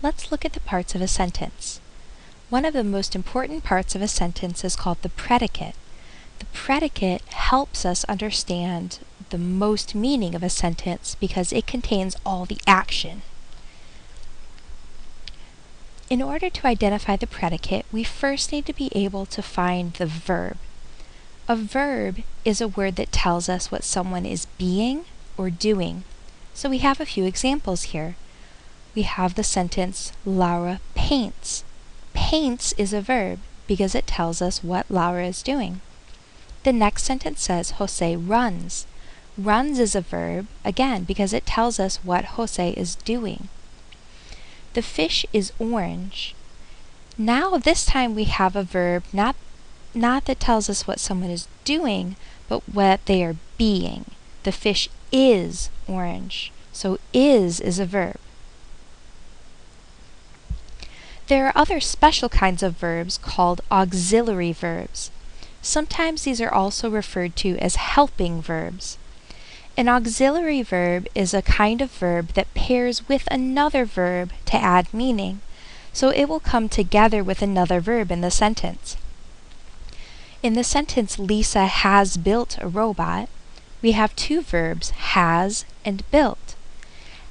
Let's look at the parts of a sentence. One of the most important parts of a sentence is called the predicate. The predicate helps us understand the most meaning of a sentence because it contains all the action. In order to identify the predicate, we first need to be able to find the verb. A verb is a word that tells us what someone is being or doing. So we have a few examples here. We have the sentence, Laura paints. Paints is a verb because it tells us what Laura is doing. The next sentence says, Jose runs. Runs is a verb, again, because it tells us what Jose is doing. The fish is orange. Now this time we have a verb not that tells us what someone is doing, but what they are being. The fish is orange. So is a verb. There are other special kinds of verbs called auxiliary verbs. Sometimes these are also referred to as helping verbs. An auxiliary verb is a kind of verb that pairs with another verb to add meaning, so it will come together with another verb in the sentence. In the sentence, Lisa has built a robot, we have two verbs, has and built.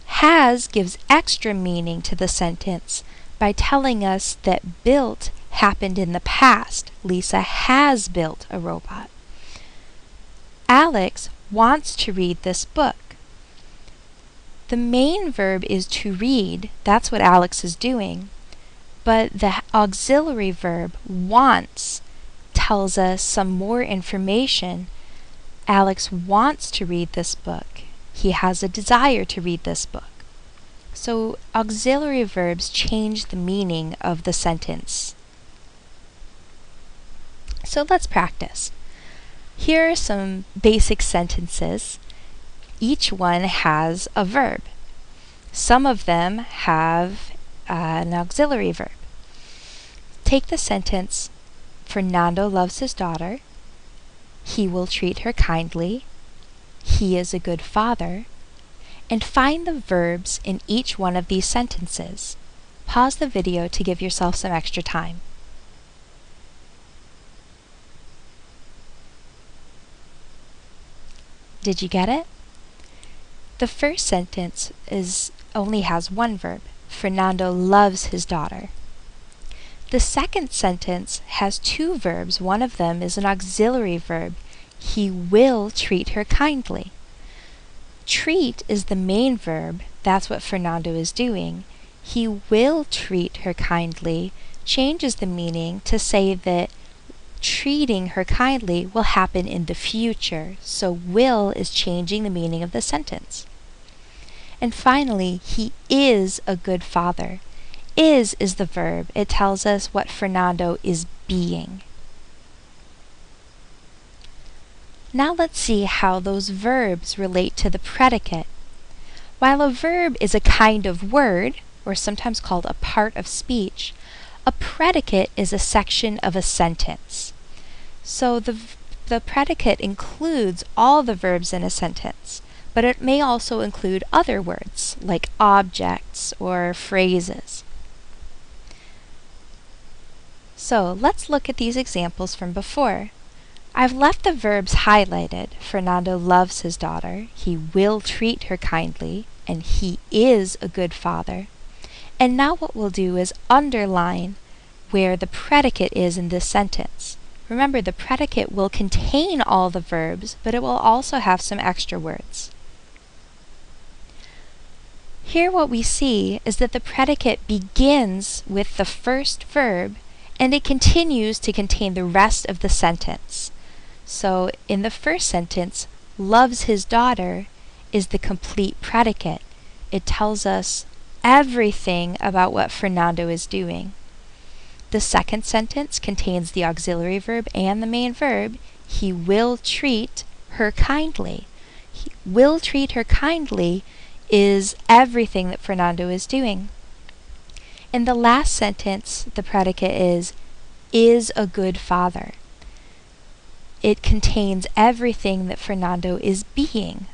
Has gives extra meaning to the sentence by telling us that built happened in the past. Lisa has built a robot. Alex wants to read this book. The main verb is to read, that's what Alex is doing, but the auxiliary verb wants tells us some more information. Alex wants to read this book. He has a desire to read this book. So auxiliary verbs change the meaning of the sentence. So let's practice. Here are some basic sentences. Each one has a verb. Some of them have an auxiliary verb. Take the sentence, Fernando loves his daughter. He will treat her kindly. He is a good father. And find the verbs in each one of these sentences. Pause the video to give yourself some extra time. Did you get it? The first sentence only has one verb. Fernando loves his daughter. The second sentence has two verbs. One of them is an auxiliary verb. He will treat her kindly. Treat is the main verb. That's what Fernando is doing. He will treat her kindly changes the meaning to say that treating her kindly will happen in the future. So will is changing the meaning of the sentence. And finally, he is a good father. Is the verb. It tells us what Fernando is being. Now let's see how those verbs relate to the predicate. While a verb is a kind of word, or sometimes called a part of speech, a predicate is a section of a sentence. So the predicate includes all the verbs in a sentence, but it may also include other words, like objects or phrases. So let's look at these examples from before. I've left the verbs highlighted. Fernando loves his daughter. He will treat her kindly. And he is a good father. And now what we'll do is underline where the predicate is in this sentence. Remember, the predicate will contain all the verbs, but it will also have some extra words. Here what we see is that the predicate begins with the first verb and it continues to contain the rest of the sentence. So in the first sentence, loves his daughter is the complete predicate. It tells us everything about what Fernando is doing. The second sentence contains the auxiliary verb and the main verb. He will treat her kindly. He will treat her kindly is everything that Fernando is doing. In the last sentence, the predicate is a good father. It contains everything that Fernando is being.